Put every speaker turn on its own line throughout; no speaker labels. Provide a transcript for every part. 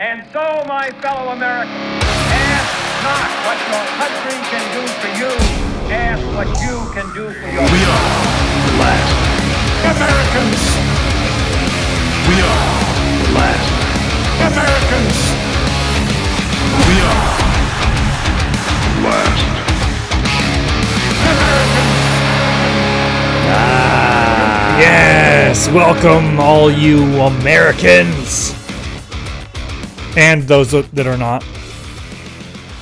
And so, my fellow Americans, ask not what your country can do for you, ask what you can do for yourself.
We are the last Americans. We are the last Americans. We are the last Americans.
Yes, welcome all you Americans. And those that are not.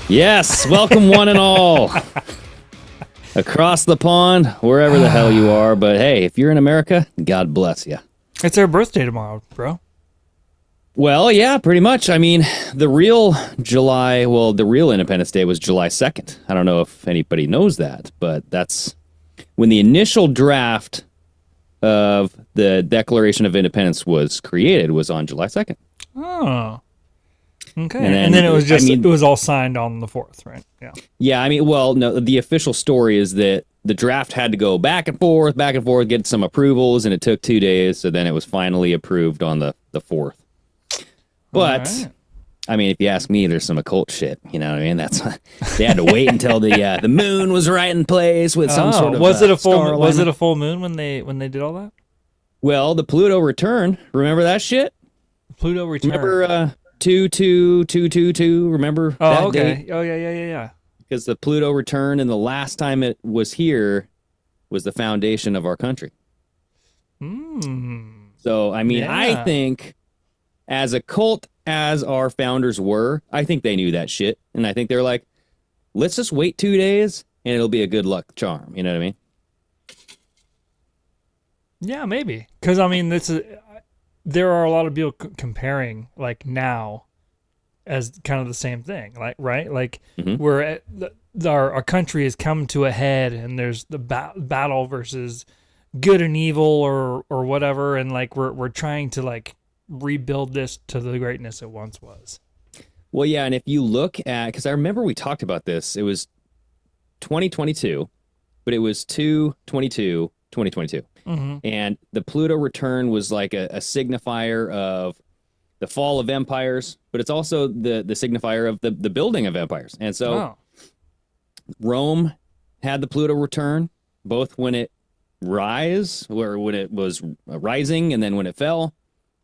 Yes, welcome one and all. Across the pond, wherever the hell you are. But hey, if you're in America, God bless you.
It's their birthday tomorrow, bro.
Well, yeah, pretty much. I mean, the real Independence Day was July 2nd. I don't know if anybody knows that, but that's when the initial draft of the Declaration of Independence was created, was on July 2nd.
Oh. Okay. And then it was just, it was all signed on the 4th, right? Yeah.
Yeah, I mean, well, no, the official story is that the draft had to go back and forth, get some approvals, and it took 2 days, so then it was finally approved on the 4th. But, right. I mean, if you ask me, there's some occult shit, you know what I mean? That's they had to wait until the moon was right in place with some sort of
was it a full moon when they did all that?
Well, the Pluto return, remember that shit?
Pluto return.
Remember 22222, remember that date?
Oh, yeah.
Because the Pluto return, and the last time it was here was the foundation of our country. So, I mean, yeah. I think as a cult as our founders were, I think they knew that shit. And I think they're like, let's just wait 2 days and it'll be a good luck charm. You know what I mean?
Yeah, maybe. Because, I mean, there are a lot of people comparing, like, now as kind of the same thing, like, right? Like, where our country has come to a head, and there's the battle versus good and evil or whatever, and, like, we're trying to, like, rebuild this to the greatness it once was.
Well, yeah, and if you look at, because I remember we talked about this, it was 2022, but it was 2/22/2022. And the Pluto return was like a signifier of the fall of empires, but it's also the signifier of the building of empires. And so Rome had the Pluto return, both when it when it was rising and then when it fell.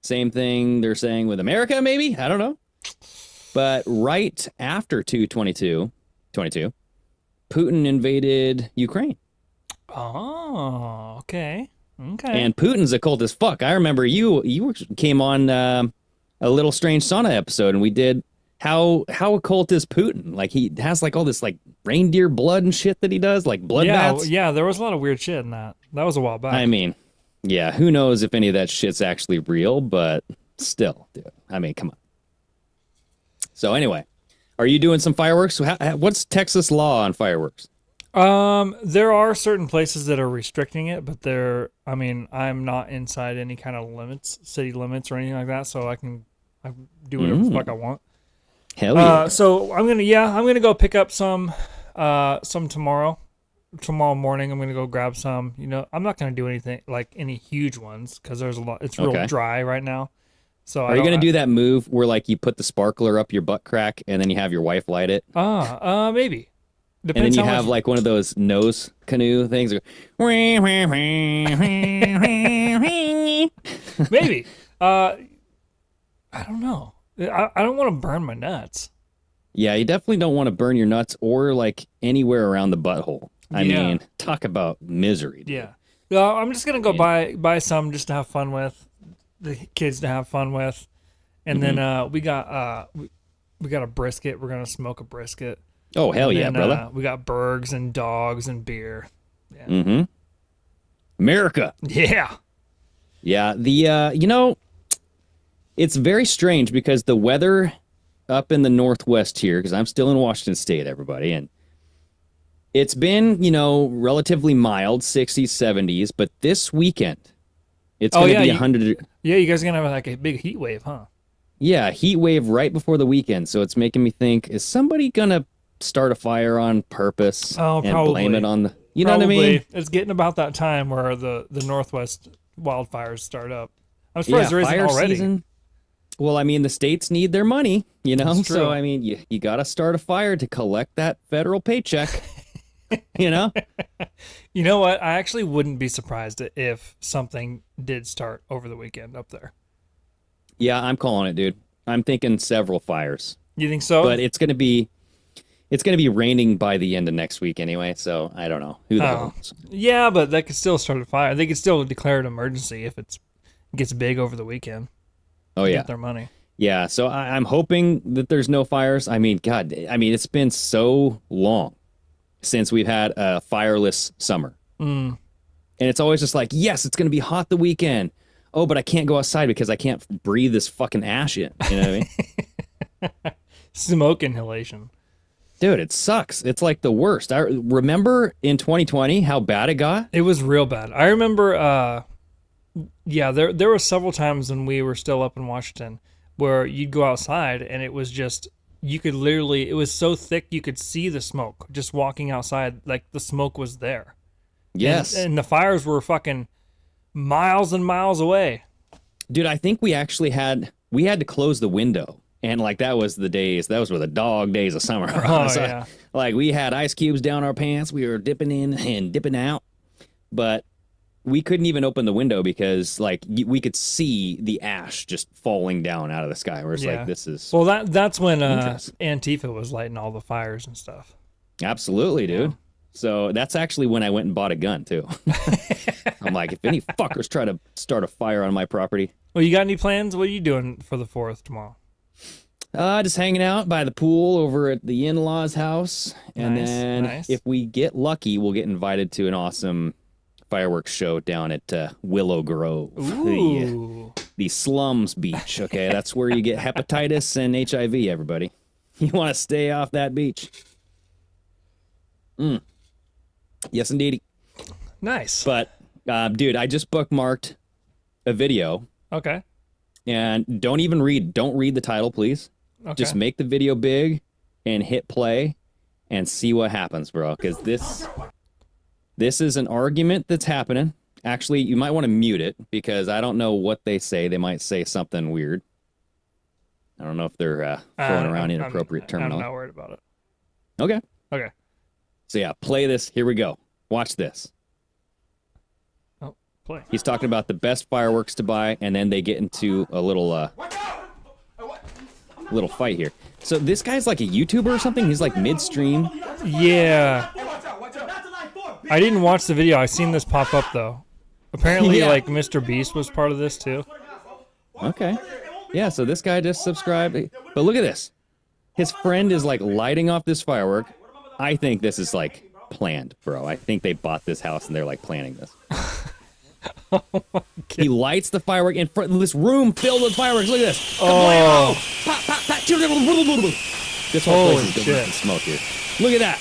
Same thing they're saying with America, maybe? I don't know. But right after 2/22/22, Putin invaded Ukraine.
Oh, okay.
And Putin's a cult as fuck. I remember you came on a Little Strange Sauna episode, and we did how occult is Putin? Like, he has like all this like reindeer blood and shit that he does, like blood baths.
Yeah, there was a lot of weird shit in that. That was a while back.
I mean, yeah, who knows if any of that shit's actually real, but still, dude. I mean, come on. So anyway, are you doing some fireworks? What's Texas law on fireworks?
There are certain places that are restricting it, but I'm not inside any kind of limits, city limits or anything like that, so I do whatever the fuck I want.
Hell yeah.
So I'm gonna go pick up some tomorrow. Tomorrow morning, I'm gonna go grab some. You know, I'm not gonna do anything like any huge ones because there's a lot. It's real dry right now. So
are you gonna do that move where like you put the sparkler up your butt crack and then you have your wife light it?
Maybe.
Depends, and then you have like one of those nose canoe things.
Maybe. I don't know. I don't want to burn my nuts.
Yeah, you definitely don't want to burn your nuts or like anywhere around the butthole. I mean, talk about misery. Dude.
Yeah. I'm just gonna go buy some just to have fun with, the kids to have fun with, and then we got a brisket. We're gonna smoke a brisket.
Oh, hell yeah, brother.
We got burgers and dogs and beer. Yeah.
America.
Yeah.
Yeah. It's very strange because the weather up in the Northwest here, because I'm still in Washington State, everybody, and it's been, relatively mild, 60s, 70s, but this weekend, it's going to be 100.
Yeah, you guys are going to have like a big heat wave, huh?
Yeah, heat wave right before the weekend, so it's making me think, is somebody going to start a fire on purpose and
probably.
Blame it on the... You know what I mean?
It's getting about that time where the Northwest wildfires start up. I'm surprised there isn't already.
Season. Well, I mean, the states need their money, you know?
That's true.
So, I mean, you got to start a fire to collect that federal paycheck, you know?
You know what? I actually wouldn't be surprised if something did start over the weekend up there.
Yeah, I'm calling it, dude. I'm thinking several fires.
You think so?
But it's going to be raining by the end of next week anyway, so I don't know. Who the hell knows?
Yeah, but that could still start a fire. They could still declare an emergency if it gets big over the weekend.
Oh, yeah.
Get their money.
Yeah, so I'm hoping that there's no fires. I mean, God, it's been so long since we've had a fireless summer. And it's always just like, yes, it's going to be hot the weekend. Oh, but I can't go outside because I can't breathe this fucking ash in. You know what I mean?
Smoke inhalation.
Dude, it sucks. It's like the worst. I remember in 2020 how bad it got.
It was real bad. I remember, there were several times when we were still up in Washington where you'd go outside and it was just, you could literally, it was so thick you could see the smoke just walking outside, like the smoke was there.
Yes.
And the fires were fucking miles and miles away.
Dude, I think we actually had to close the window. And like that was the dog days of summer.
Oh,
So,
yeah.
like we had ice cubes down our pants. We were dipping in and dipping out. But we couldn't even open the window because like we could see the ash just falling down out of the sky. Where it's like, this is...
Well, that's when Antifa was lighting all the fires and stuff.
Absolutely, dude. Yeah. So that's actually when I went and bought a gun, too. I'm like, if any fuckers try to start a fire on my property...
Well, you got any plans? What are you doing for the 4th tomorrow?
Just hanging out by the pool over at the in-laws' house. And then if we get lucky, we'll get invited to an awesome fireworks show down at Willow Grove.
Ooh.
The slums beach, okay? That's where you get hepatitis and HIV, everybody. You want to stay off that beach. Yes, indeed.
Nice.
But, dude, I just bookmarked a video.
Okay.
And don't read the title, please.
Okay.
Just make the video big and hit play and see what happens, bro. Because this is an argument that's happening. Actually, you might want to mute it because I don't know what they say. They might say something weird. I don't know if they're throwing around inappropriate terminology.
I'm not worried about it.
Okay.
Okay.
So yeah, play this. Here we go. Watch this.
Oh, play.
He's talking about the best fireworks to buy, and then they get into a little fight here. So this guy's like a YouTuber or something? He's like midstream.
Yeah. I didn't watch the video. I seen this pop up though. Apparently, like Mr. Beast was part of this too.
Okay. Yeah, so this guy just subscribed. But look at this. His friend is like lighting off this firework. I think this is like planned, bro. I think they bought this house and they're like planning this.
Oh my God.
He lights the firework in front of this room filled with fireworks. Look at this.
Oh.
Pop, pop, pop. This whole place is going to smoke, dude. Look at that.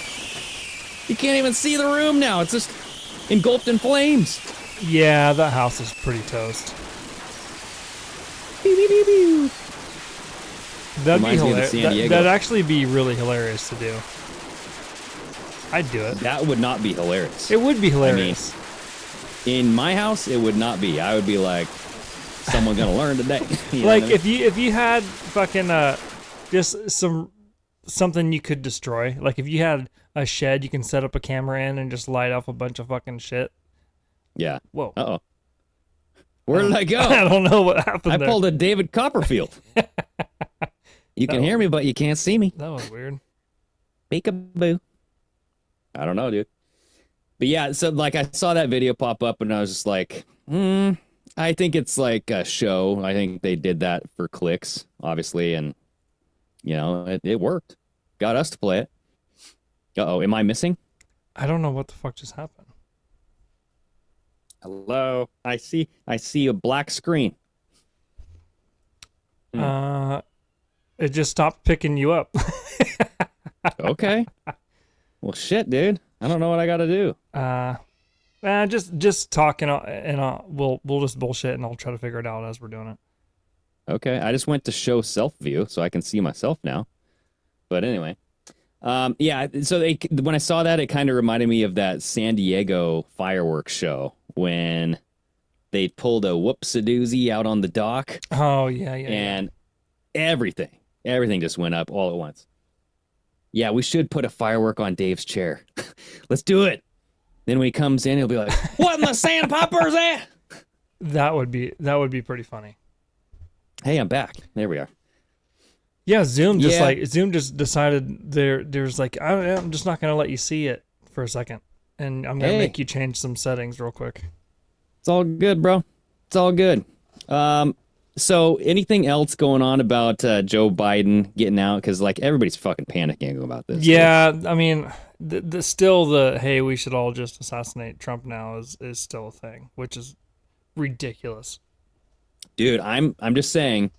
You can't even see the room now. It's just engulfed in flames.
Yeah, that house is pretty toast.
Beep, beep, beep, beep.
That'd be
hilarious.
That'd actually be really hilarious to do. I'd do it.
That would not be hilarious.
It would be hilarious.
I mean, in my house, it would not be. I would be like, someone gonna learn today.
Like if you had fucking just something you could destroy. Like if you had a shed you can set up a camera in and just light off a bunch of fucking shit.
Yeah.
Whoa.
Uh-oh. Where did I go?
I don't know what happened there.
I pulled a David Copperfield. You can hear me, but you can't see me.
That was weird.
Peekaboo. I don't know, dude. But yeah, so like I saw that video pop up and I was just like, I think it's like a show. I think they did that for clicks, obviously, and you know, it worked. Got us to play it. Uh-oh, am I missing?
I don't know what the fuck just happened.
Hello. I see a black screen.
It just stopped picking you up.
Okay. Well, shit, dude. I don't know what I got to do.
Just talk and we'll just bullshit and I'll try to figure it out as we're doing it.
Okay. I just went to show self view so I can see myself now. But anyway, yeah. So when I saw that, it kind of reminded me of that San Diego fireworks show when they pulled a whoopsie-doozy out on the dock.
Oh yeah.
And Everything just went up all at once. Yeah, we should put a firework on Dave's chair. Let's do it. Then when he comes in, he'll be like, "What in the sandpipper is that?"
That would be pretty funny.
Hey, I'm back. There we are.
Yeah, Zoom just decided there's like I'm just not gonna let you see it for a second, and I'm gonna make you change some settings real quick.
It's all good, bro. It's all good. So anything else going on about Joe Biden getting out? Because like everybody's fucking panicking about this.
Yeah, I mean, the hey, we should all just assassinate Trump now is still a thing, which is ridiculous.
Dude, I'm just saying,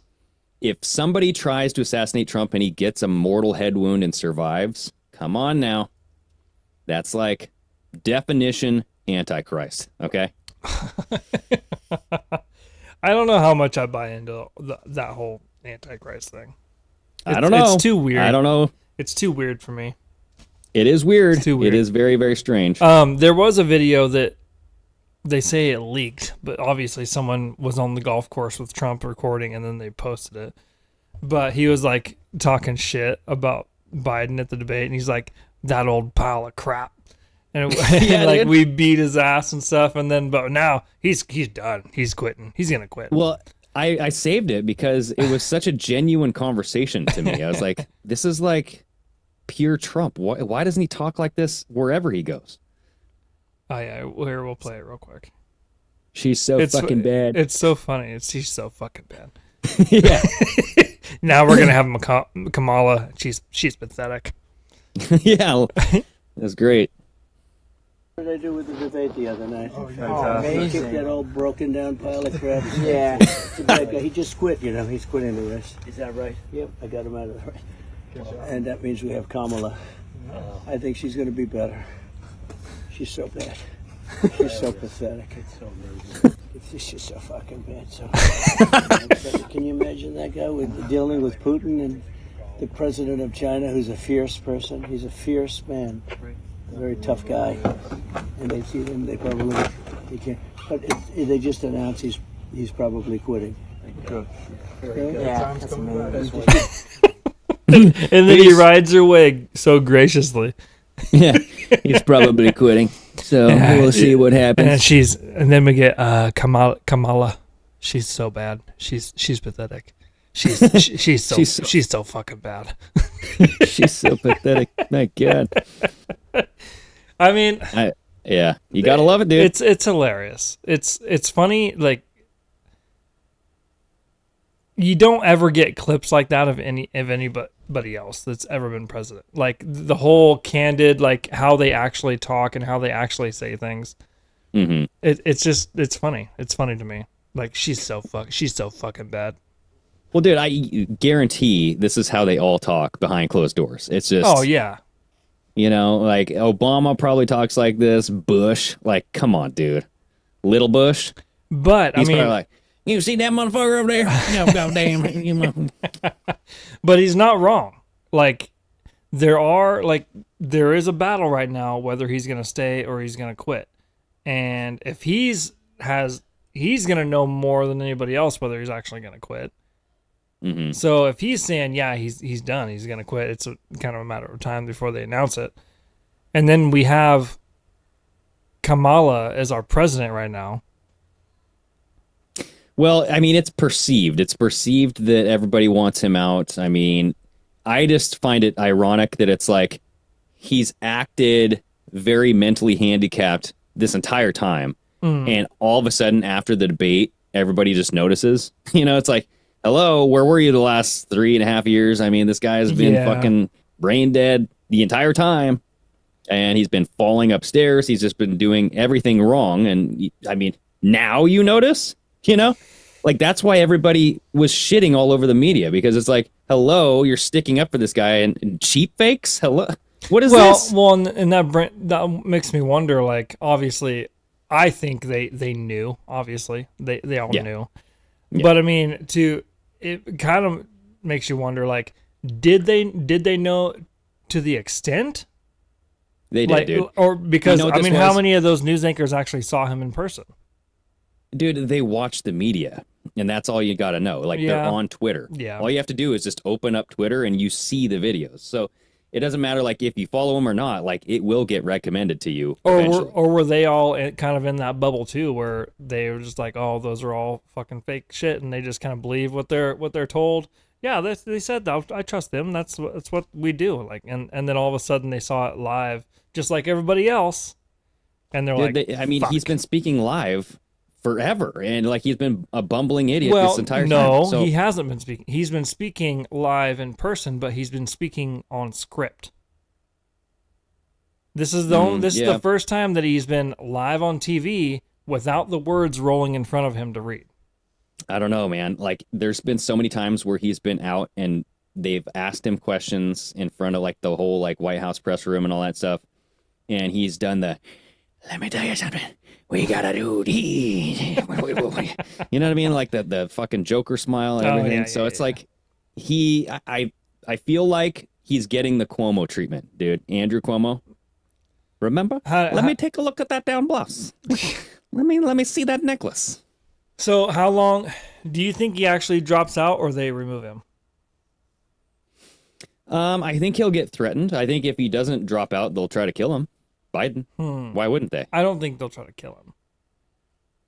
if somebody tries to assassinate Trump and he gets a mortal head wound and survives, come on now. That's like definition Antichrist, okay?
I don't know how much I buy into that whole Antichrist thing.
I don't know.
It's too weird.
I don't know.
It's too weird for me.
It is weird.
It's too weird.
It is very, very strange.
There was a video that they say it leaked, but obviously someone was on the golf course with Trump recording and then they posted it. But he was like talking shit about Biden at the debate, and he's like, "That old pile of crap." And, and like we beat his ass and stuff, and then but now he's done. He's quitting. He's gonna quit.
Well, I saved it because it was such a genuine conversation to me. I was like, this is like pure Trump. Why doesn't he talk like this wherever he goes?
Oh yeah, we'll play it real quick.
She's so fucking bad.
It's so funny. She's so fucking bad.
Yeah.
Now we're gonna have Kamala. She's pathetic.
Yeah, that's great.
What did I do with the debate the other night?
Oh, amazing.
He kicked that old broken down pile of crap.
Yeah.
It's a bad guy. He just quit, you know. He's quitting the race.
Is that right?
Yep, I got him out of the race. And that means we have Kamala. I think she's going to be better. She's so bad. She's so pathetic. It's so amazing. It's just so fucking bad. So, can you imagine that guy dealing with Putin and the president of China, who's a fierce person? He's a fierce man. A very tough guy, and they see him. They can't. But they just announced he's probably quitting.
Good. Yeah, that's amazing.
And then he rides her way so graciously.
Yeah, he's probably quitting. So we'll see what happens.
And then we get Kamala. She's so bad. She's pathetic. She's so fucking bad.
She's so pathetic. My God.
I mean,
yeah, you gotta love it, dude.
It's hilarious. It's funny. Like, you don't ever get clips like that of anybody else that's ever been president. Like the whole candid, like how they actually talk and how they actually say things.
Mm-hmm.
It's funny. It's funny to me. Like she's so fucking bad.
Well, dude, I guarantee this is how they all talk behind closed doors. It's just,
oh yeah.
You know, like Obama probably talks like this. Bush, like, come on, dude, little Bush.
But
he's
I mean,
like, you see that motherfucker over there? No, goddamn.
But he's not wrong. Like, there is a battle right now whether he's gonna stay or he's gonna quit, and if he's gonna know more than anybody else whether he's actually gonna quit.
Mm-hmm.
So if he's saying, yeah, he's done, he's going to quit, it's kind of a matter of time before they announce it. And then we have Kamala as our president right now.
Well, I mean, it's perceived. It's perceived that everybody wants him out. I mean, I just find it ironic that it's like he's acted very mentally handicapped this entire time. And all of a sudden after the debate, everybody just notices. You know, it's like, hello, where were you the last 3.5 years? I mean, this guy has been fucking brain dead the entire time, and he's been falling upstairs. He's just been doing everything wrong. And I mean, now you notice, you know, like that's why everybody was shitting all over the media, because it's like, hello, you're sticking up for this guy and cheap fakes. Hello, what is this?
Well, and that makes me wonder. Like, obviously, I think they knew. Obviously, they all knew. Yeah. But I mean, it kind of makes you wonder, like, did they know to the extent?
They did, dude.
Or because, I mean, how many of those news anchors actually saw him in person?
Dude, they watched the media. And that's all you got to know. Like, they're on Twitter.
Yeah.
All you have to do is just open up Twitter and you see the videos. So it doesn't matter, like, if you follow them or not, like, it will get recommended to you eventually.
Or were they all kind of in that bubble too, where they were just like, oh, those are all fucking fake shit, and they just kind of believe what they're told. Yeah, they said that. I trust them. That's what we do. Like, and then all of a sudden they saw it live, just like everybody else, and they're like,
I mean,
fuck.
he's been speaking live forever, and like, he's been a bumbling idiot
Well,
this entire time.
no,
So,
he hasn't been speaking. He's been speaking live in person, but he's been speaking on script. This is is the first time that he's been live on TV without the words rolling in front of him to read.
I don't know, man. Like, there's been so many times where he's been out and they've asked him questions in front of like the whole like White House press room and all that stuff, and he's done the, let me tell you something, we gotta do these. You know what I mean? Like the fucking Joker smile and everything.
Yeah,
so
yeah,
it's like I feel like he's getting the Cuomo treatment, dude. Andrew Cuomo. Remember? Let me take a look at that down blouse. let me see that necklace.
So how long do you think he actually drops out, or they remove him?
I think he'll get threatened. I think if he doesn't drop out, they'll try to kill him. Biden. Why wouldn't they?
I don't think they'll try to kill him.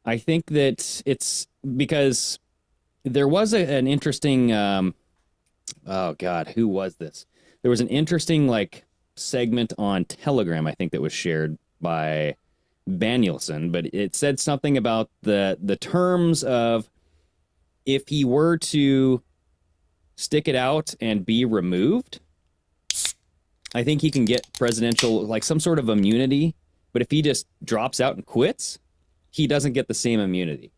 I think that it's because there was an interesting, oh God, who was this? There was an interesting like segment on Telegram, I think, that was shared by Danielson, but it said something about the terms of if he were to stick it out and be removed, I think he can get presidential, like some sort of immunity. But if he just drops out and quits, he doesn't get the same immunity.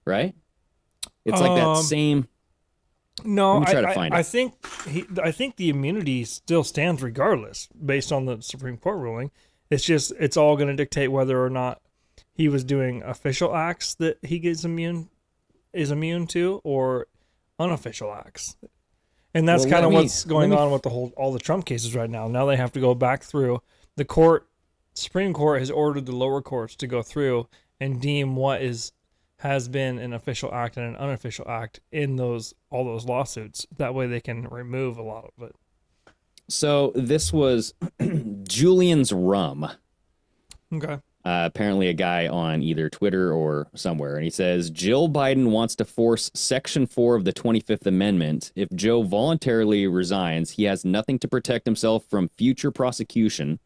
Right? It's like that same.
No,
Let me try to find it.
I think the immunity still stands regardless, based on the Supreme Court ruling. It's all going to dictate whether or not he was doing official acts that he is immune to, or unofficial acts. And that's kind of what's going on with all the Trump cases right now. Now they have to go back through the court. Supreme Court has ordered the lower courts to go through and deem what has been an official act and an unofficial act in all those lawsuits. That way they can remove a lot of it.
So this was Julian's Rum.
Okay.
Apparently a guy on either Twitter or somewhere. And he says, Jill Biden wants to force Section 4 of the 25th Amendment. If Joe voluntarily resigns, he has nothing to protect himself from future prosecution.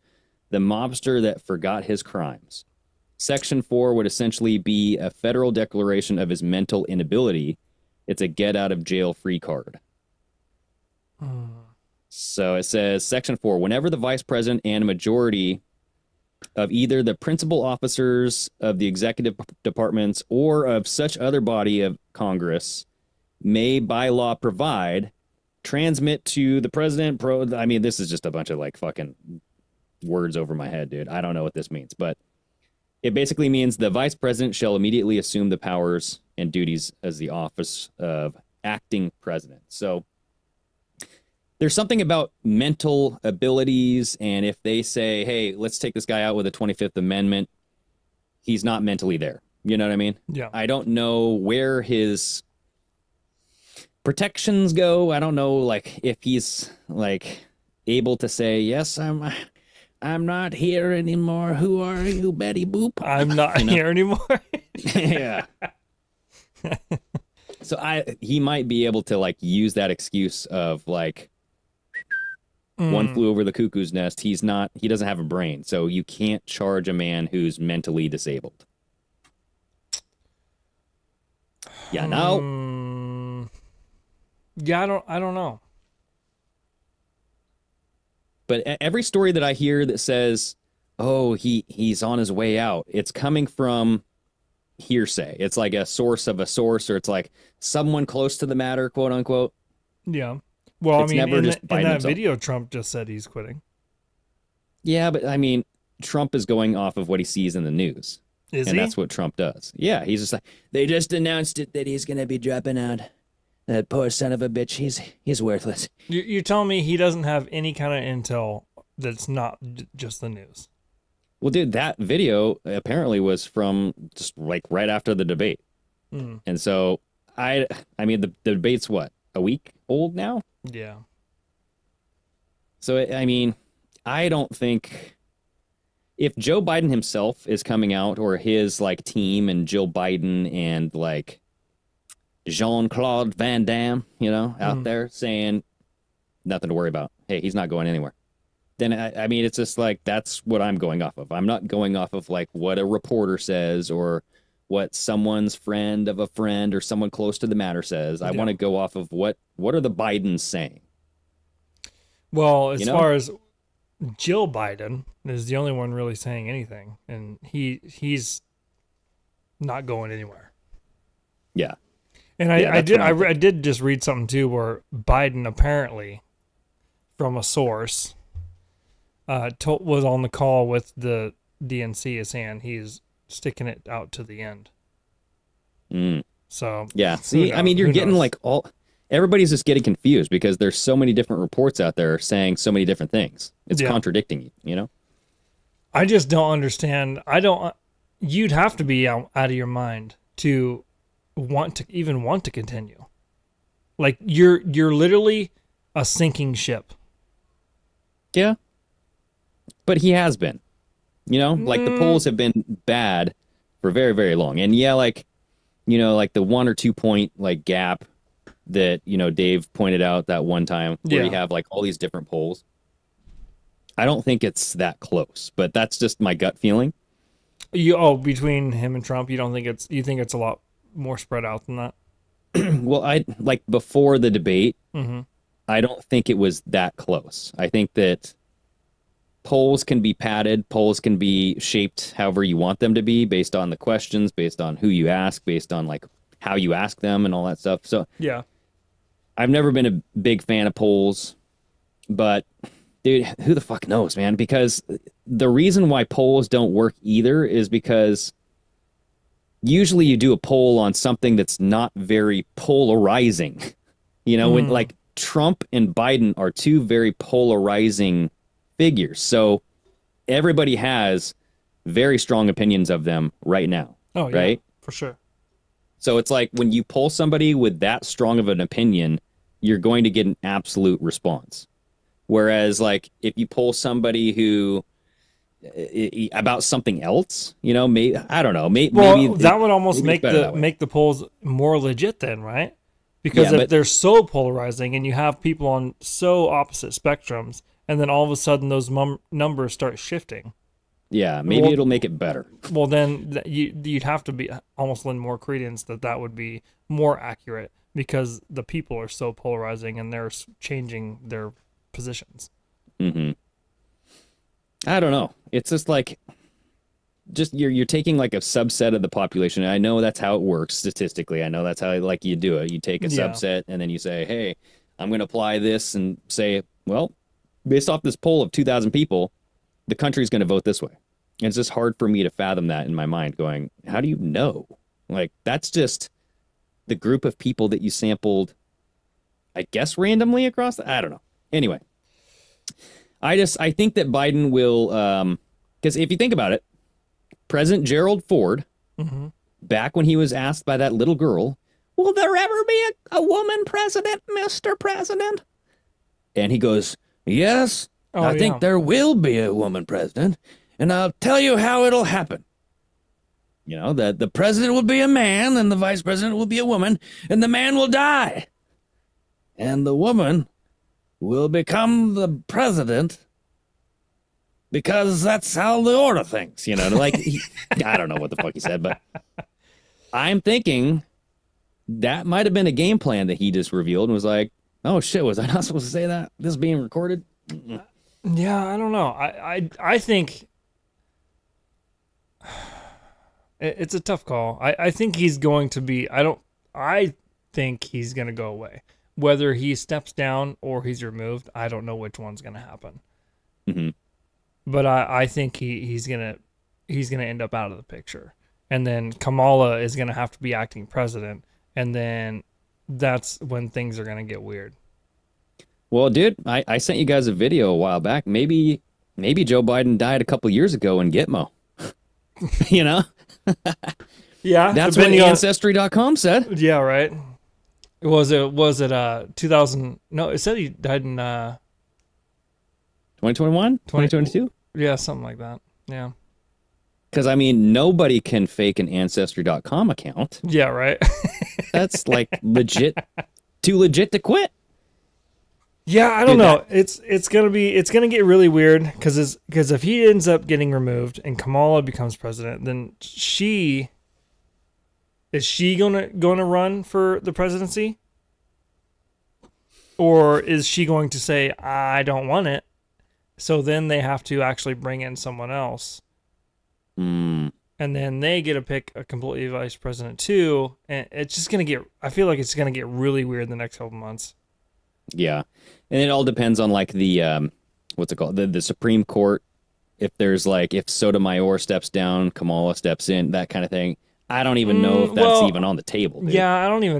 The mobster that forgot his crimes. Section 4 would essentially be a federal declaration of his mental inability. It's a get out of jail free card. So it says Section 4, whenever the vice president and a majority of either the principal officers of the executive departments or of such other body of Congress may by law provide, transmit to the president. I mean, this is just a bunch of like fucking words over my head, dude. I don't know what this means, but it basically means the vice president shall immediately assume the powers and duties as the office of acting president. So there's something about mental abilities, and if they say, hey, let's take this guy out with the 25th Amendment, he's not mentally there. You know what I mean?
Yeah.
I don't know where his protections go. I don't know, like, if he's, like, able to say, yes, I'm not here anymore. Who are you, Betty Boop?
I'm not here anymore.
Yeah. So he might be able to, like, use that excuse of, like, one flew over the cuckoo's nest. He doesn't have a brain, so you can't charge a man who's mentally disabled. Yeah, no.
Yeah, I don't know.
But every story that I hear that says, "Oh, he's on his way out," it's coming from hearsay. It's like a source of a source, or it's like someone close to the matter, quote unquote.
Yeah. Well,
It's
I mean,
never
in
just
that
himself.
video, Trump just said he's quitting.
Yeah, but I mean, Trump is going off of what he sees in the news.
Is
And
he?
that's what Trump does. Yeah, he's just like, they just announced it that he's going to be dropping out. That poor son of a bitch, he's worthless.
You're telling me he doesn't have any kind of intel that's not just the news?
Well, dude, that video apparently was from just like right after the debate. And so I mean, the debate's what, a week old now?
Yeah.
So, I mean, I don't think if Joe Biden himself is coming out, or his like team and Jill Biden and like Jean-Claude Van Damme, out there saying nothing to worry about. Hey, he's not going anywhere. Then, I mean, it's just like, that's what I'm going off of. I'm not going off of like what a reporter says or what someone's friend of a friend or someone close to the matter says. I want to go off of what are the Bidens saying?
Well, as far as Jill Biden is the only one really saying anything, and he's not going anywhere.
Yeah.
And I did just read something too where Biden apparently, from a source, was on the call with the DNC as saying he's sticking it out to the end. So
yeah, see, I mean, you're getting like everybody's just getting confused because there's so many different reports out there saying so many different things. It's contradicting you.
I just don't understand. You'd have to be out of your mind to want to continue. Like you're literally a sinking ship.
Yeah. But he has been. Like the polls have been bad for very, very long. And like the 1 or 2 point like gap that, Dave pointed out that one time where you have like all these different polls. I don't think it's that close, but that's just my gut feeling.
Between him and Trump, you think it's a lot more spread out than that?
Well, I like before the debate, I don't think it was that close. I think that polls can be padded, polls can be shaped however you want them to be based on the questions, based on who you ask, based on like how you ask them and all that stuff. So
yeah,
I've never been a big fan of polls, but dude, who the fuck knows, man? Because the reason why polls don't work either is because usually you do a poll on something that's not very polarizing. When like Trump and Biden are two very polarizing figures. So everybody has very strong opinions of them right now.
Oh, yeah,
right?
For sure.
So it's like when you poll somebody with that strong of an opinion, you're going to get an absolute response. Whereas like if you poll somebody who about something else, maybe I don't know, maybe
that would almost make the polls more legit then, right? Because if they're so polarizing and you have people on so opposite spectrums, and then all of a sudden those numbers start shifting.
Yeah, maybe it'll make it better.
Well, then you'd have to be almost lend more credence that would be more accurate because the people are so polarizing and they're changing their positions.
Mm-hmm. I don't know. It's just like, you're taking like a subset of the population. And I know that's how it works statistically. I know that's how like you do it. You take a subset and then you say, hey, I'm going to apply this and say, well, based off this poll of 2,000 people, the country's going to vote this way. And it's just hard for me to fathom that in my mind going, how do you know? Like, that's just the group of people that you sampled, I guess, randomly across I don't know. Anyway, I think that Biden will, because if you think about it, President Gerald Ford, back when he was asked by that little girl, will there ever be a woman president, Mr. President? And he goes, yes, I think there will be a woman president, and I'll tell you how it'll happen. The president will be a man, and the vice president will be a woman, and the man will die. And the woman will become the president because that's how the order thinks, like, I don't know what the fuck he said, but I'm thinking that might have been a game plan that he just revealed and was like, oh shit, was I not supposed to say that? This is being recorded?
Yeah, I don't know. I think it's a tough call. I think he's going to be, I think he's going to go away. Whether he steps down or he's removed, I don't know which one's going to happen.
Mm-hmm.
But I think he's gonna end up out of the picture, and then Kamala is gonna have to be acting president, and then that's when things are gonna get weird.
Well, dude, I sent you guys a video a while back. Maybe Joe Biden died a couple years ago in Gitmo.
Yeah,
That's what Ancestry.com said.
Yeah, right. Was it 2000? No, it said he died in
2021? 2022?
Yeah, something like that. Yeah.
Because, I mean, nobody can fake an Ancestry.com account.
Yeah, right.
That's like legit, too legit to quit.
Yeah, I don't know. It's gonna get really weird because if he ends up getting removed and Kamala becomes president, then is she gonna run for the presidency, or is she going to say I don't want it? So then they have to actually bring in someone else, and then they get to pick a completely vice president too, and it's just gonna get. I feel like it's gonna get really weird in the next couple months.
Yeah, and it all depends on like the what's it called, the Supreme Court. If there's like if Sotomayor steps down, Kamala steps in, that kind of thing. I don't even know if that's even on the table. Dude.
Yeah,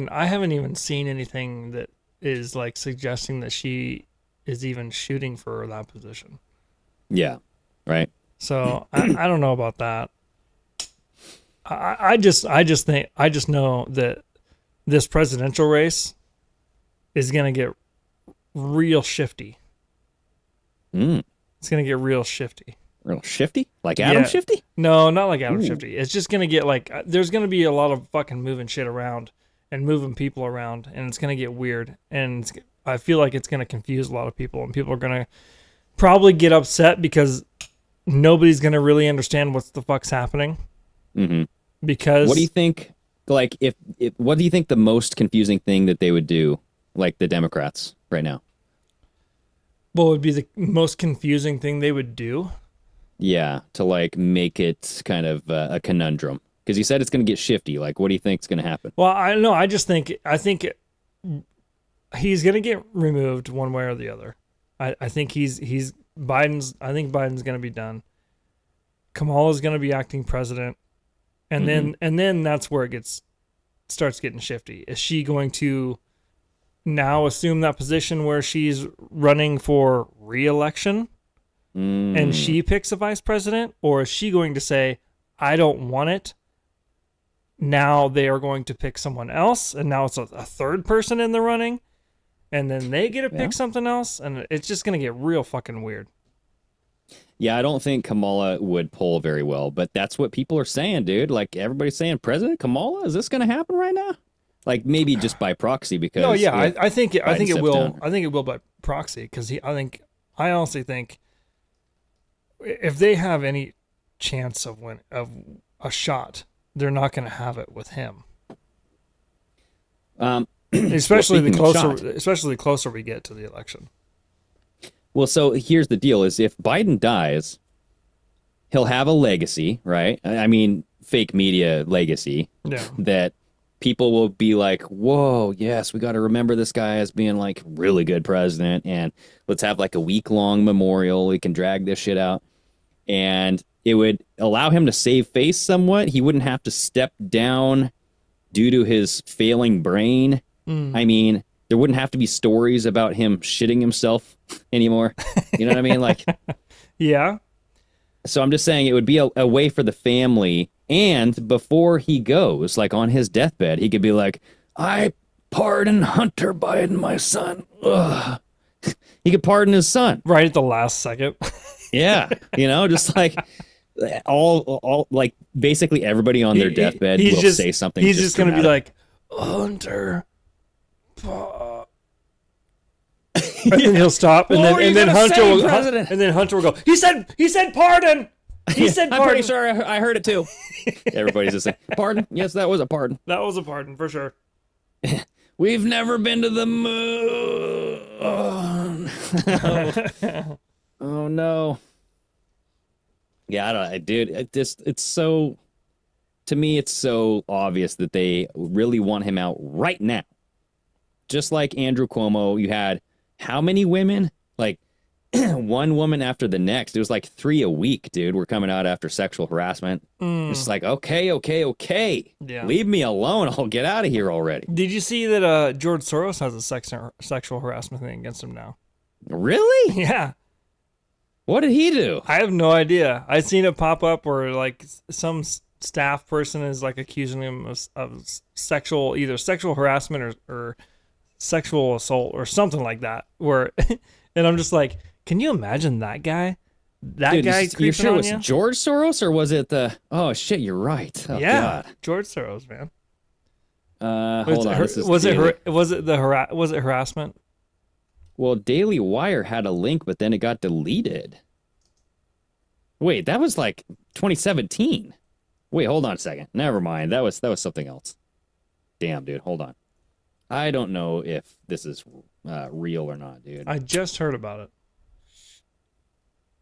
I haven't even seen anything that is like suggesting that she is even shooting for that position.
Yeah, right.
So I don't know about that. I just know that this presidential race is gonna get real shifty. It's gonna get real shifty.
Real shifty? Like Adam Shifty?
No, not like Adam Shifty. It's just gonna get like there's gonna be a lot of fucking moving shit around and moving people around, and it's gonna get weird. And I feel like it's gonna confuse a lot of people, and people are gonna probably get upset because nobody's gonna really understand what the fuck's happening. Mm-hmm. Because
what do you think? Like, if what do you think the most confusing thing that they would do, like the Democrats right now?
What would be the most confusing thing they would do?
Yeah, to like make it kind of a conundrum. Because you said it's going to get shifty. Like, what do you think is going to happen?
Well, I don't know. I think he's going to get removed one way or the other. I think Biden's going to be done. Kamala's going to be acting president, and then that's where it starts getting shifty. Is she going to now assume that position where she's running for re-election and she picks a vice president, or is she going to say, I don't want it? Now they are going to pick someone else, and now it's a third person in the running, and then they get to pick something else, and it's just going to get real fucking weird.
Yeah, I don't think Kamala would poll very well, but that's what people are saying, dude. Like, everybody's saying, President Kamala, is this going to happen right now? Like, maybe just by proxy, because...
No, yeah, I think it will. Down. I think it will by proxy, because I honestly think if they have any chance of a shot, they're not going to have it with him. Especially the closer we get to the election.
Well, so here's the deal: is if Biden dies, he'll have a legacy, right? I mean, fake media legacy.
Yeah.
That people will be like, "Whoa, yes, we got to remember this guy as being like really good president, and let's have like a week-long memorial. We can drag this shit out." And it would allow him to save face somewhat. He wouldn't have to step down due to his failing brain. I mean, there wouldn't have to be stories about him shitting himself anymore. You know what I mean? Like,
yeah.
So I'm just saying it would be a way for the family. And before he goes, like on his deathbed, he could be like, I pardon Hunter Biden, my son. Ugh. He could pardon his son.
Right at the last second.
Yeah, just like all like basically everybody on their deathbed will say something.
He's just gonna be like, Hunter, and then he'll stop, and then Hunter will go. He said pardon. He said pardon.
I'm pretty sure I heard it too. Everybody's just saying pardon. Yes, that was a pardon.
That was a pardon for sure.
We've never been to the moon. Oh no. Yeah, I don't know, dude. It's so, to me, it's so obvious that they really want him out right now. Just like Andrew Cuomo, you had how many women? Like one woman after the next. It was like 3 a week, dude. We're coming out after sexual harassment. It's like, okay.
Yeah.
Leave me alone. I'll get out of here already.
Did you see that George Soros has a sexual harassment thing against him now?
Really?
Yeah.
What did he do?
I have no idea. I seen it pop up where like some staff person is like accusing him of sexual, either sexual harassment or sexual assault or something like that. Where, and I'm just like, can you imagine that guy? That guy creeping
you sure
on
it was
you?
George Soros or was it the? Oh shit, you're right. Oh,
Yeah,
God.
George Soros, man.
Hold on.
Was it harassment?
Well, Daily Wire had a link, but then it got deleted. Wait, that was like 2017. Wait, hold on a second. Never mind. That was something else. Damn, dude. Hold on. I don't know if this is real or not, dude.
I just heard about it.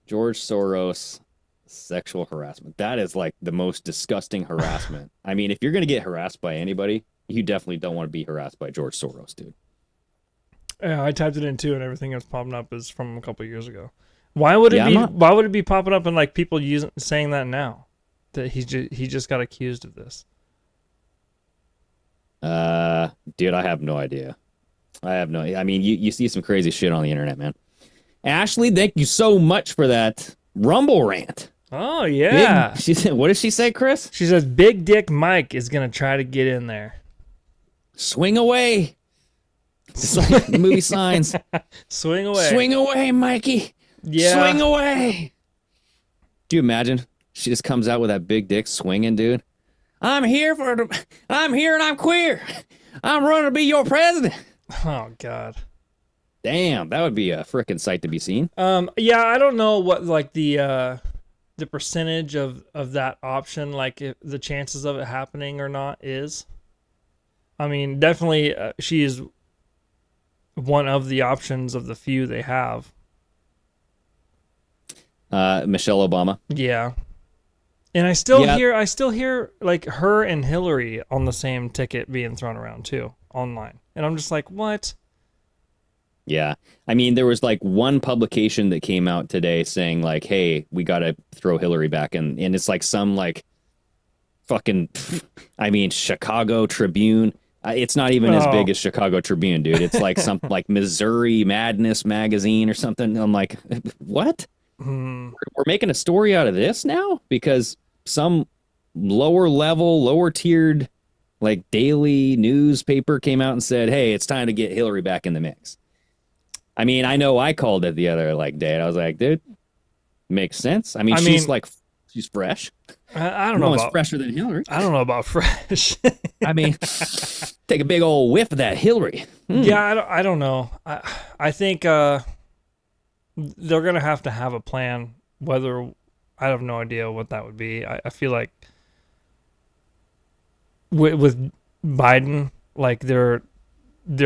George Soros, sexual harassment. That is like the most disgusting harassment. I mean, if you're going to get harassed by anybody, you definitely don't want to be harassed by George Soros, dude.
Yeah, I typed it in too, and everything that's popping up is from a couple of years ago. Why would it be? Why would it be popping up and like people saying that now? That he just got accused of this.
Dude, I have no idea. I mean, you see some crazy shit on the internet, man. Ashley, thank you so much for that Rumble rant.
Oh yeah.
She said, what did she say, Chris?
She says Big Dick Mike is gonna try to get in there.
Swing away. It's like the movie Signs.
Swing away.
Swing away, Mikey.
Yeah.
Swing away. Do you imagine? She just comes out with that big dick swinging, dude. I'm here and I'm queer. I'm running to be your president.
Oh God.
Damn, that would be a freaking sight to be seen.
Yeah, I don't know what like the percentage of that option, like if the chances of it happening or not is. I mean, definitely she is one of the options of the few they have.
Michelle Obama.
Yeah. And I still hear like her and Hillary on the same ticket being thrown around too online. And I'm just like, what?
Yeah. I mean, there was like one publication that came out today saying like, hey, we got to throw Hillary back in. And it's like some like fucking, I mean, Chicago Tribune. It's not even as big as Chicago Tribune, dude. It's like some like Missouri Madness magazine or something. I'm like, what? We're making a story out of this now because some lower tiered like daily newspaper came out and said, hey, it's time to get Hillary back in the mix. I mean, I know I called it the other like day. I was like, dude, makes sense. I mean, she's fresh.
I don't know about
fresher than Hillary.
I don't know about fresh.
I mean, take a big old whiff of that Hillary.
Yeah, I don't know. I think they're gonna have to have a plan. Whether I have no idea what that would be. I feel like with Biden, like they're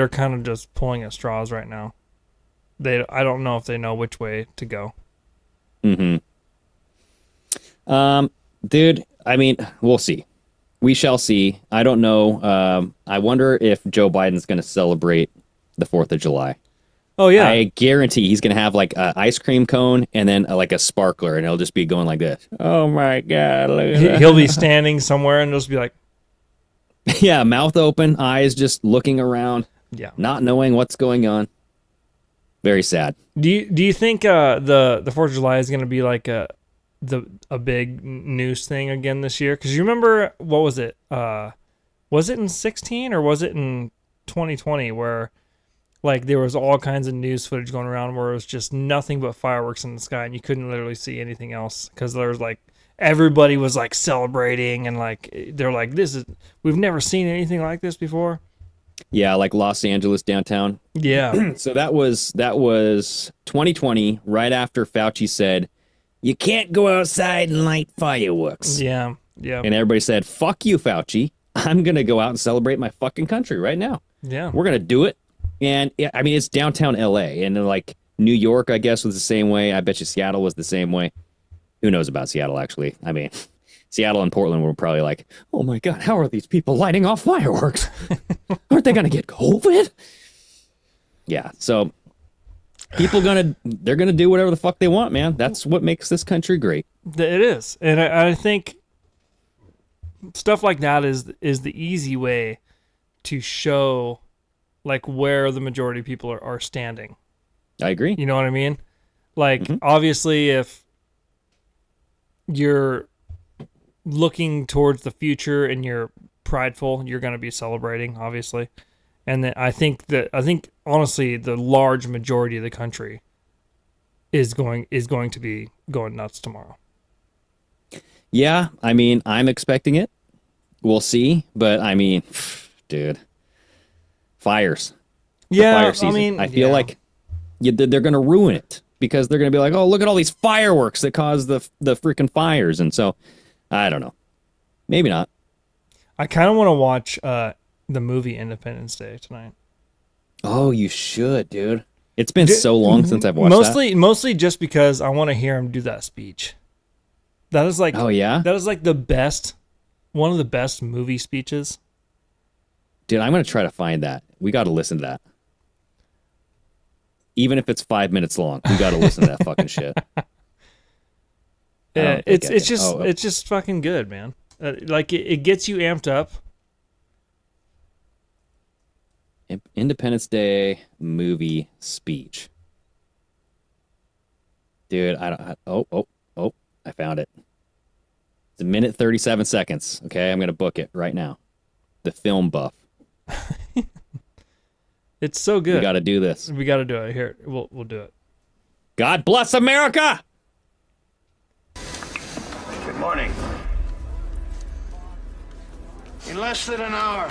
kind of just pulling at straws right now. I don't know if they know which way to go.
Dude, I mean, we'll see. We shall see. I don't know. I wonder if Joe Biden's going to celebrate the 4th of July.
Oh, yeah.
I guarantee he's going to have like an ice cream cone and then like a sparkler, and he'll just be going like this. Oh, my God. Look at that.
He'll be standing somewhere and just be like...
Yeah, mouth open, eyes just looking around.
Yeah.
Not knowing what's going on. Very sad.
Do you think the 4th of July is going to be like a big news thing again this year? Because you remember, what was it? Was it in 16 or was it in 2020 where like there was all kinds of news footage going around where it was just nothing but fireworks in the sky and you couldn't literally see anything else because there was like everybody was like celebrating and like they're like, we've never seen anything like this before.
Yeah, like Los Angeles downtown.
Yeah.
So that was 2020, right after Fauci said, you can't go outside and light fireworks.
Yeah, yeah.
And everybody said, fuck you, Fauci. I'm going to go out and celebrate my fucking country right now.
Yeah.
We're going to do it. And I mean, it's downtown LA. And like New York, I guess, was the same way. I bet you Seattle was the same way. Who knows about Seattle, actually? I mean, Seattle and Portland were probably like, oh my God, how are these people lighting off fireworks? Aren't they going to get COVID? Yeah, so they're going to do whatever the fuck they want, man. That's what makes this country great.
It is. And I think stuff like that is the easy way to show like where the majority of people are standing.
I agree.
You know what I mean? Like, obviously, if you're looking towards the future and you're prideful, you're going to be celebrating, obviously. And then I think honestly the large majority of the country is going to be going nuts tomorrow.
Yeah, I mean, I'm expecting it. We'll see, but I mean, dude, fires.
Yeah,
fire season.
I mean,
I feel like they're going to ruin it because they're going to be like, oh, look at all these fireworks that cause the freaking fires, and so I don't know, maybe not.
I kind of want to watch the movie Independence Day tonight.
Oh, you should, dude. It's been so long since I've watched that.
Mostly just because I want to hear him do that speech. That is like,
oh yeah,
that is like one of the best movie speeches.
Dude, I'm gonna try to find that. We got to listen to that, even if it's 5 minutes long. We got to listen to that fucking shit.
Yeah, it's just fucking good, man. Like it gets you amped up.
Independence Day movie speech. Dude, I found it. It's 1 minute 37 seconds. Okay, I'm gonna book it right now. The Film Buff.
It's so good.
We got to do this.
We got to do it. Here, we'll do it.
God bless America.
Good morning. In less than an hour,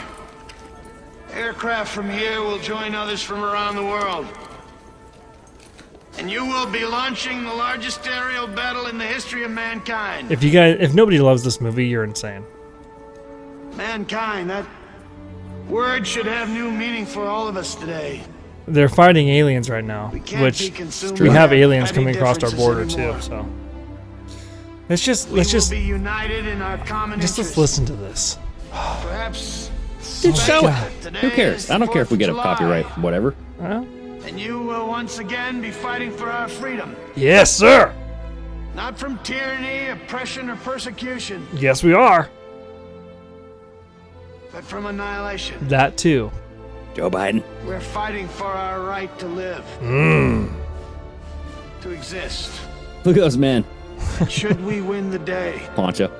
aircraft from here will join others from around the world. And you will be launching the largest aerial battle in the history of mankind.
If nobody loves this movie, you're insane.
Mankind, that word should have new meaning for all of us today.
They're fighting aliens right now, which we have aliens coming across our border too. So let's just
be united in our common
let's
interest.
listen to this.
Perhaps
Show it. Who cares? I don't care if we get a copyright, whatever.
And you will once again be fighting for our freedom.
Yes, sir.
Not from tyranny, oppression, or persecution,
Yes, we are.
but from annihilation.
That too.
Joe Biden.
We're fighting for our right to live. To exist.
Look at those men.
Should we win the day,
Poncho.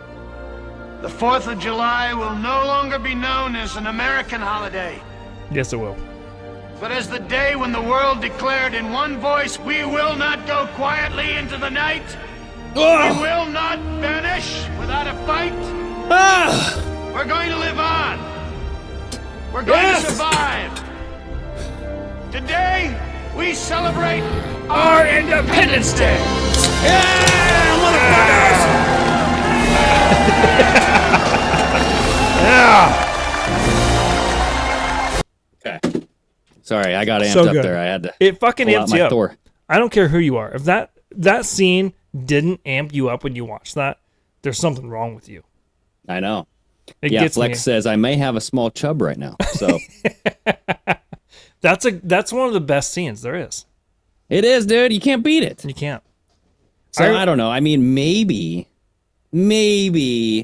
the 4th of July will no longer be known as an American holiday,
Yes, it will.
but as the day when the world declared in one voice, we will not go quietly into the night. We will not vanish without a fight. We're going to live on. We're going to survive. Today, we celebrate our Independence Day.
Yeah, motherfuckers! Okay. Sorry, I got amped
So
up
good.
there. I had to.
It fucking
pull out
amps
my
you up.
Thor.
I don't care who you are. If that scene didn't amp you up when you watched that, there's something wrong with you.
I know.
It
Yeah,
gets
Flex
me.
says I may have a small chub right now. So
That's one of the best scenes there is.
it is, dude. You can't beat it.
You can't.
So I don't know. I mean, maybe,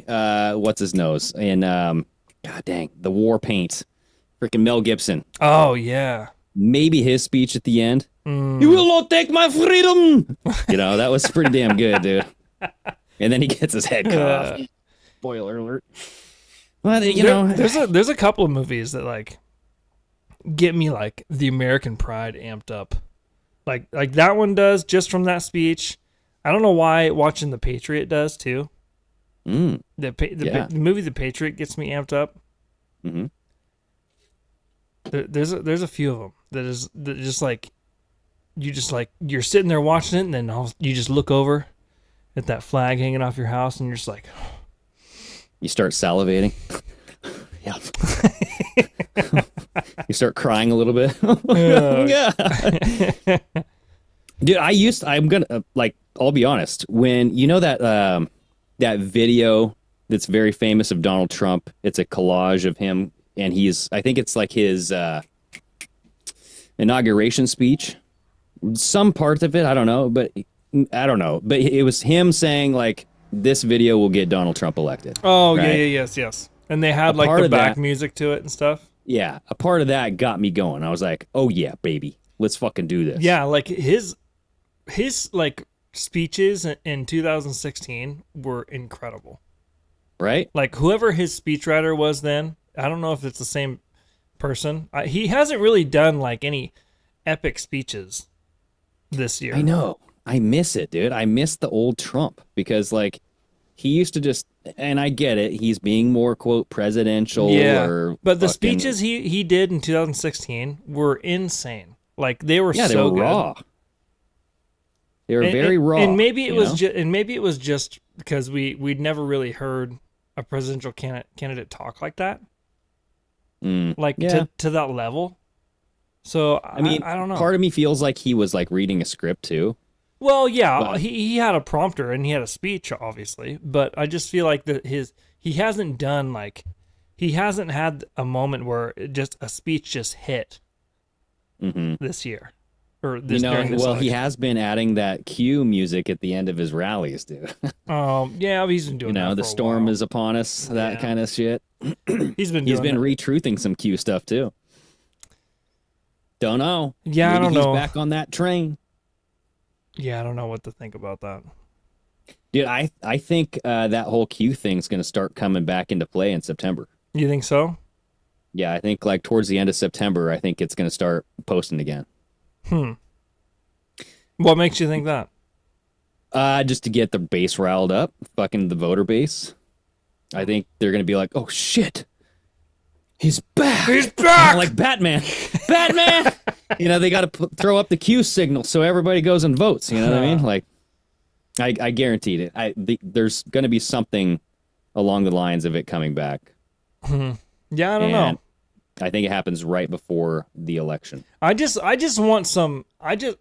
what's his nose in God dang, the War Paint, freaking Mel Gibson.
Oh yeah.
Maybe his speech at the end. You will not take my freedom. You know, that was pretty damn good, dude. And then he gets his head cut off. Spoiler alert. Well, you know,
there's a couple of movies that like get me like the American pride amped up, like that one does just from that speech. I don't know why watching The Patriot does too. The movie The Patriot gets me amped up.
Mm-hmm.
There's a few of them that just like you're sitting there watching it, and then you just look over at that flag hanging off your house, and you're just like,
you start salivating. Yeah. You start crying a little bit. Yeah. Dude, I'll be honest, when you know that that video that's very famous of Donald Trump, it's a collage of him, and I think it's like his inauguration speech. Some parts of it, I don't know, but it was him saying like, this video will get Donald Trump elected.
oh
right?
yes, and they had like the back music to it and stuff.
Yeah, a part of that got me going. I was like, oh yeah, baby, let's fucking do this.
Yeah, like his like speeches in 2016 were incredible.
right?
Like whoever his speechwriter was then, I don't know if it's the same person. He hasn't really done like any epic speeches this year.
I know. I miss it, dude. I miss the old Trump because like he used to just, and I get it, he's being more quote presidential. Or
but the speeches he did in 2016 were insane. Like they were
they
so
were
good.
raw. They were very raw.
And maybe it was just because we'd never really heard a presidential candidate talk like that. To that level. So I mean, I don't know.
Part of me feels like he was like reading a script too.
Well, yeah, but he had a prompter and he had a speech, obviously, but I just feel like he hasn't had a moment where a speech just hit this year or this.
He has been adding that cue music at the end of his rallies, dude.
Yeah, he's been doing. that
the
for a
storm
while.
is upon us, that kind of shit.
He's been
retruthing some cue stuff too. Don't know.
Yeah,
Maybe
I don't know.
He's back on that train.
Yeah, I don't know what to think about that.
Dude, I think that whole Q thing's going to start coming back into play in September.
You think so?
Yeah, I think like towards the end of September, I think it's going to start posting again.
What makes you think that?
Just to get the base riled up, fucking the voter base. I think they're going to be like, oh shit, he's back.
He's back!
Like Batman. Batman! They got to throw up the Q signal so everybody goes and votes. You know what I mean? Like, I guaranteed it. There's going to be something along the lines of it coming back.
Yeah, I don't know.
I think it happens right before the election.
I just want some.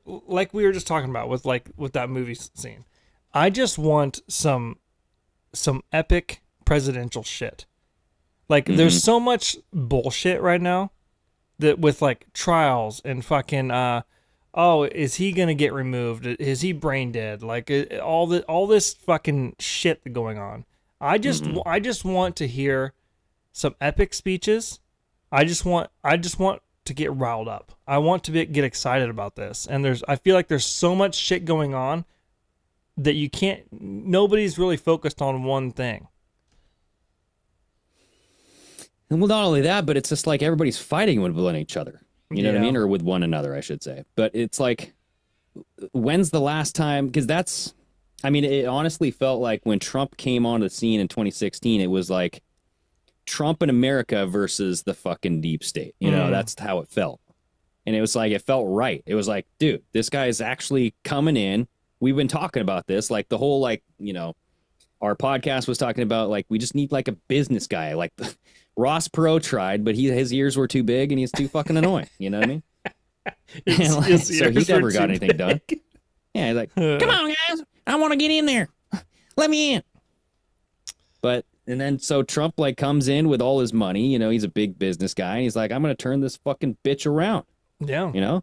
Like we were just talking about with that movie scene. I just want some epic presidential shit. Like there's so much bullshit right now that with like trials and fucking is he gonna get removed? Is he brain dead? Like all this fucking shit going on. I just want to hear some epic speeches. I just want to get riled up. I want to get excited about this. And I feel like there's so much shit going on that nobody's really focused on one thing.
And well, not only that, but it's just like everybody's fighting with each other. You know what I mean? Or with one another, I should say. But it's like, when's the last time? Because it honestly felt like when Trump came onto the scene in 2016, it was like Trump in America versus the fucking deep state. That's how it felt. And it was like, it felt right. It was like, dude, this guy is actually coming in. We've been talking about this, like the whole, our podcast was talking about, like, we just need like a business guy. Like Ross Perot tried, but his ears were too big and he's too fucking annoying. You know what I mean? So he never got anything done. Yeah, he's like, come on, guys. I want to get in there. Let me in. And then so Trump like comes in with all his money, he's a big business guy. And he's like, I'm going to turn this fucking bitch around.
Yeah.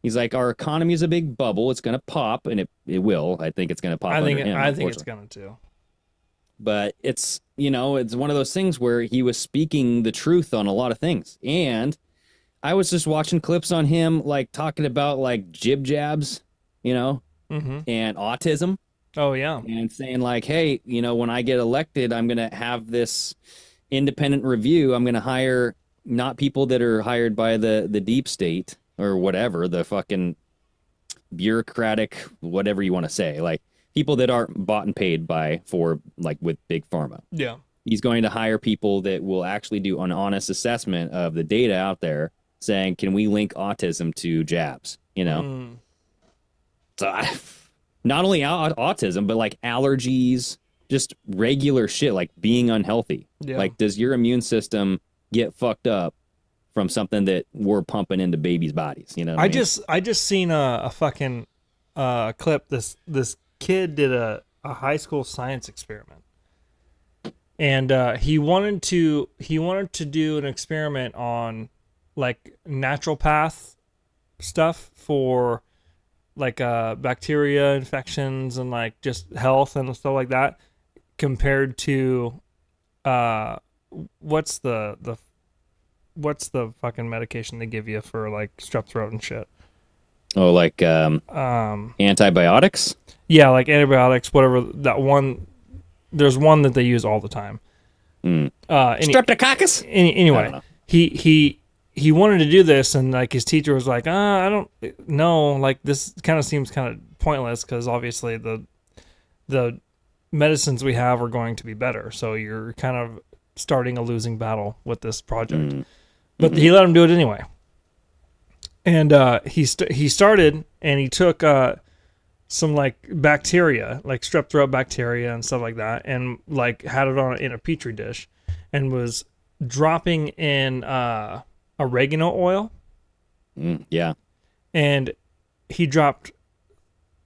He's like, our economy is a big bubble. It's going to pop, and it will. I think it's going to pop.
I think it's going to.
But it's, it's one of those things where he was speaking the truth on a lot of things. And I was just watching clips on him, like talking about like jib jabs, and autism.
Oh, yeah.
And saying like, hey, when I get elected, I'm going to have this independent review. I'm going to hire not people that are hired by the deep state or whatever, the fucking bureaucratic, whatever you want to say, like people that aren't bought and paid with big pharma.
Yeah. He's
going to hire people that will actually do an honest assessment of the data out there saying, can we link autism to jabs? So not only autism, but like allergies, just regular shit, like being unhealthy. Yeah. Like, does your immune system get fucked up from something that we're pumping into babies' bodies? I
just seen a fucking clip. This kid did a high school science experiment, and he wanted to do an experiment on like naturopath stuff for like bacteria infections and like just health and stuff like that, compared to what's the fucking medication they give you for like strep throat and shit?
Oh, like antibiotics?
Yeah, like antibiotics, whatever that one there's one that they use all the time.
Streptococcus.
Anyway, he wanted to do this, and like his teacher was like, I don't know, like this kind of seems kind of pointless because obviously the medicines we have are going to be better, so you're kind of starting a losing battle with this project. But he let him do it anyway, and he started, and he took some like bacteria, like strep throat bacteria and stuff like that, and like had it on in a petri dish, and was dropping in oregano oil.
Yeah.
And he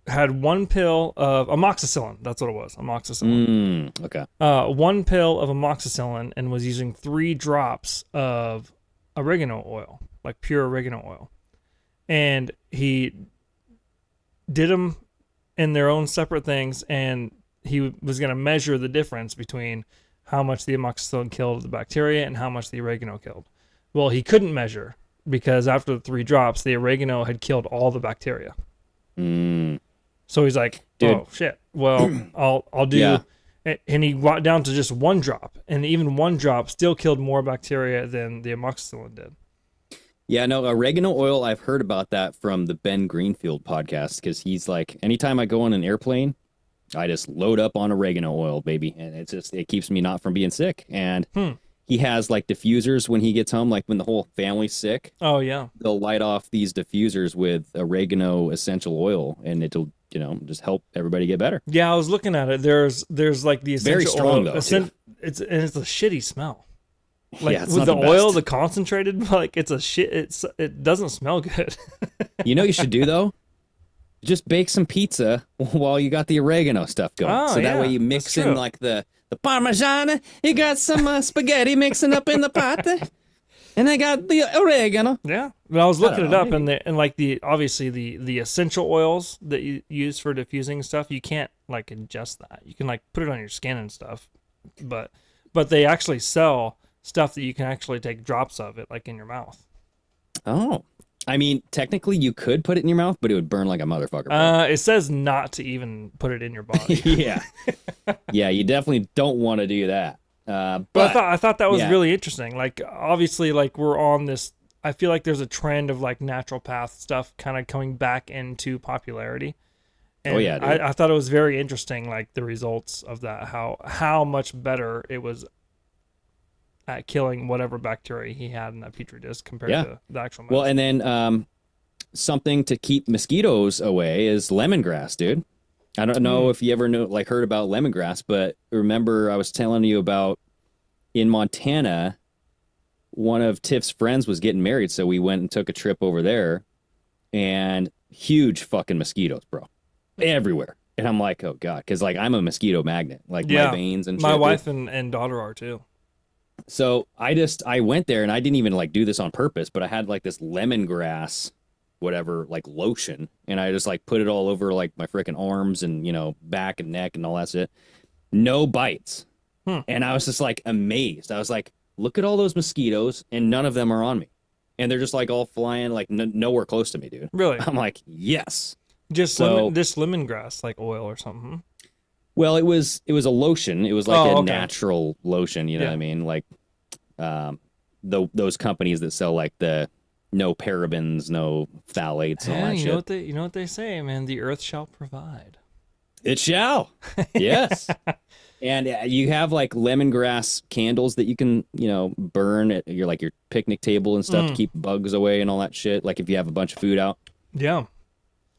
had one pill of amoxicillin. That's what it was, amoxicillin.
Okay.
One pill of amoxicillin, and was using 3 drops of oregano oil, like pure oregano oil. And he did them in their own separate things, and he was going to measure the difference between how much the amoxicillin killed the bacteria and how much the oregano killed. Well, he couldn't measure because after the 3 drops, the oregano had killed all the bacteria. So he's like, oh, shit. Well, I'll do... Yeah. And he got down to just 1 drop. And even 1 drop still killed more bacteria than the amoxicillin did.
Yeah, no, oregano oil, I've heard about that from the Ben Greenfield podcast, because he's like, anytime I go on an airplane, I just load up on oregano oil, baby. And it keeps me not from being sick. And... He has like diffusers when he gets home, like when the whole family's sick. Oh yeah, they'll light off these diffusers with oregano essential oil, and it'll just help everybody get better.
Yeah, I was looking at it. There's like the essential
very strong
oil.
though.
It's a shitty smell. Like
yeah, it's
with
not
the oil, the concentrated, like it's a shit. It doesn't smell good.
You know what you should do though? Just bake some pizza while you got the oregano stuff going. So that way you mix in like the Parmesan, you got some spaghetti mixing up in the pot, and I got the oregano.
Yeah, but I was looking it up, and like obviously the essential oils that you use for diffusing stuff, you can't like ingest that. You can like put it on your skin and stuff, but they actually sell stuff that you can actually take drops of it, like in your mouth.
Oh. I mean, technically you could put it in your mouth, but it would burn like a motherfucker.
It says not to even put it in your body.
Yeah. Yeah, you definitely don't want to do that.
But I thought that was really interesting. Like, obviously, like we're on this, I feel like there's a trend of like naturopath stuff kind of coming back into popularity. And
dude.
I thought it was very interesting, like the results of that, how much better it was at killing whatever bacteria he had in that petri dish compared to the actual medicine.
Well, and then something to keep mosquitoes away is lemongrass, dude. I don't know if you ever heard about lemongrass, but remember I was telling you about in Montana, one of Tiff's friends was getting married, so we went and took a trip over there, and huge fucking mosquitoes, bro, everywhere. And I'm like, oh god, because like I'm a mosquito magnet, like my veins and shit.
My wife and daughter are too.
So I went there, and I didn't even like do this on purpose, but I had like this lemongrass, whatever, like lotion, and I just like put it all over like my freaking arms and back and neck and all that shit. No bites. And I was just like amazed. I was like, look at all those mosquitoes, and none of them are on me, and they're just like all flying like nowhere close to me, dude.
Really?
I'm like, yes.
Just lemongrass like oil or something.
Well, it was a lotion. It was like a natural lotion. You know what I mean? Like, those companies that sell like the no parabens, no phthalates, and all that shit.
You know what they say, man. The earth shall provide.
It shall. Yes. And you have like lemongrass candles that you can, burn at your picnic table and stuff to keep bugs away and all that shit. Like if you have a bunch of food out.
Yeah.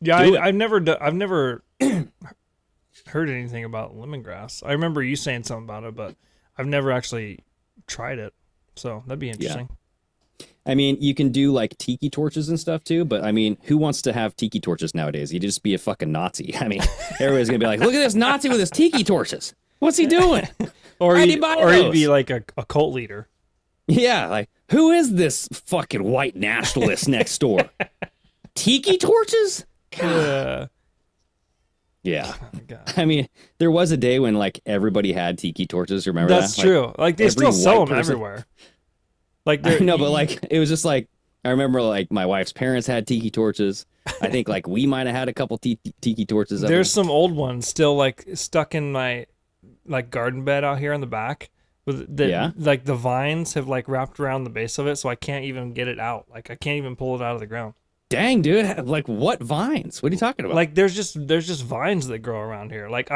Yeah. I've never heard anything about lemongrass. I remember you saying something about it, but I've never actually tried it. So that'd be interesting.
Yeah. I mean, you can do like tiki torches and stuff too, but I mean, who wants to have tiki torches nowadays? You'd just be a fucking Nazi. I mean, everybody's gonna be like, look at this Nazi with his tiki torches. What's he doing?
Or he'd be like a cult leader.
Yeah, like, who is this fucking white nationalist next door? Tiki torches? God. Yeah. Oh, I mean, there was a day when like everybody had tiki torches. Remember that?
That's true. Like they still sell them everywhere. Like
I know, but like it was just like I remember like my wife's parents had tiki torches. I think like we might have had a couple tiki torches.
There's some old ones still like stuck in like garden bed out here in the back. With the, like the vines have like wrapped around the base of it, so I can't even get it out. Like I can't even pull it out of the ground.
Dang, dude! Like what vines? What are you talking about?
Like there's just vines that grow around here. Like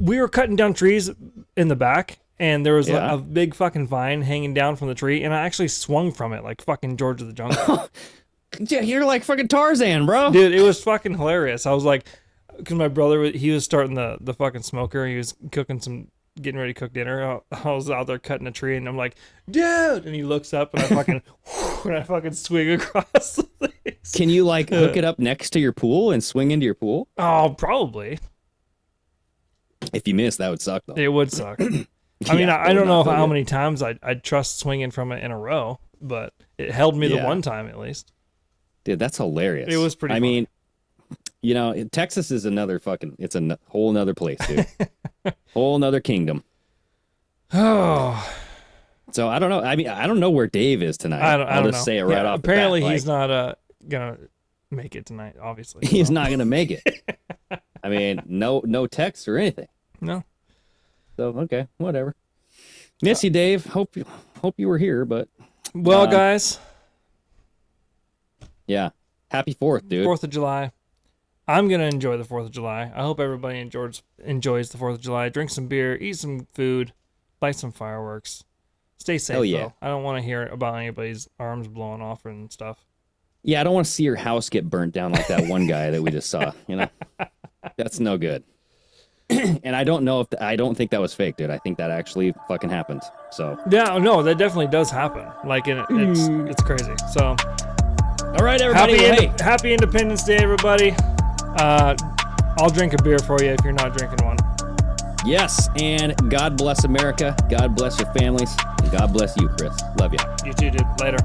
we were cutting down trees in the back, and there was a big fucking vine hanging down from the tree, and I actually swung from it like fucking George of the Jungle.
Yeah, you're like fucking Tarzan, bro.
Dude, it was fucking hilarious. I was like, because my brother, he was starting the fucking smoker. He was getting ready to cook dinner. I was out there cutting a tree, and I'm like, dude! And he looks up, and I fucking swing across the things.
Can you like hook it up next to your pool and swing into your pool?
Oh, probably.
If you miss, that would suck, though.
It would suck. I mean, I don't know how many times I'd trust swinging from it in a row, but it held me the one time at least.
Dude, that's hilarious.
It was pretty funny.
mean, you know, Texas is it's a whole nother place, dude. Whole nother kingdom.
Oh.
So I don't know. I mean, I don't know where Dave is tonight.
I'll
just say it right off the bat.
Apparently he's not gonna make it tonight, obviously.
He's not gonna make it. I mean, no text or anything.
No.
So okay, whatever. Miss you, Dave. Hope you were here, but
well, guys.
Yeah. Happy 4th, dude.
4th of July. I'm going to enjoy the 4th of July. I hope everybody enjoys the 4th of July. Drink some beer, eat some food, light some fireworks. Stay safe, though. I don't want to hear about anybody's arms blowing off and stuff.
Yeah, I don't want to see your house get burnt down like that one guy that we just saw. You know, that's no good. And I don't think that was fake, dude. I think that actually fucking happened. So
yeah, no, that definitely does happen. Like, it's crazy. So,
all right, everybody.
Happy Independence Day, everybody. I'll drink a beer for you if you're not drinking one.
Yes, and God bless America. God bless your families. And God bless you, Chris. Love you.
You too, dude. Later.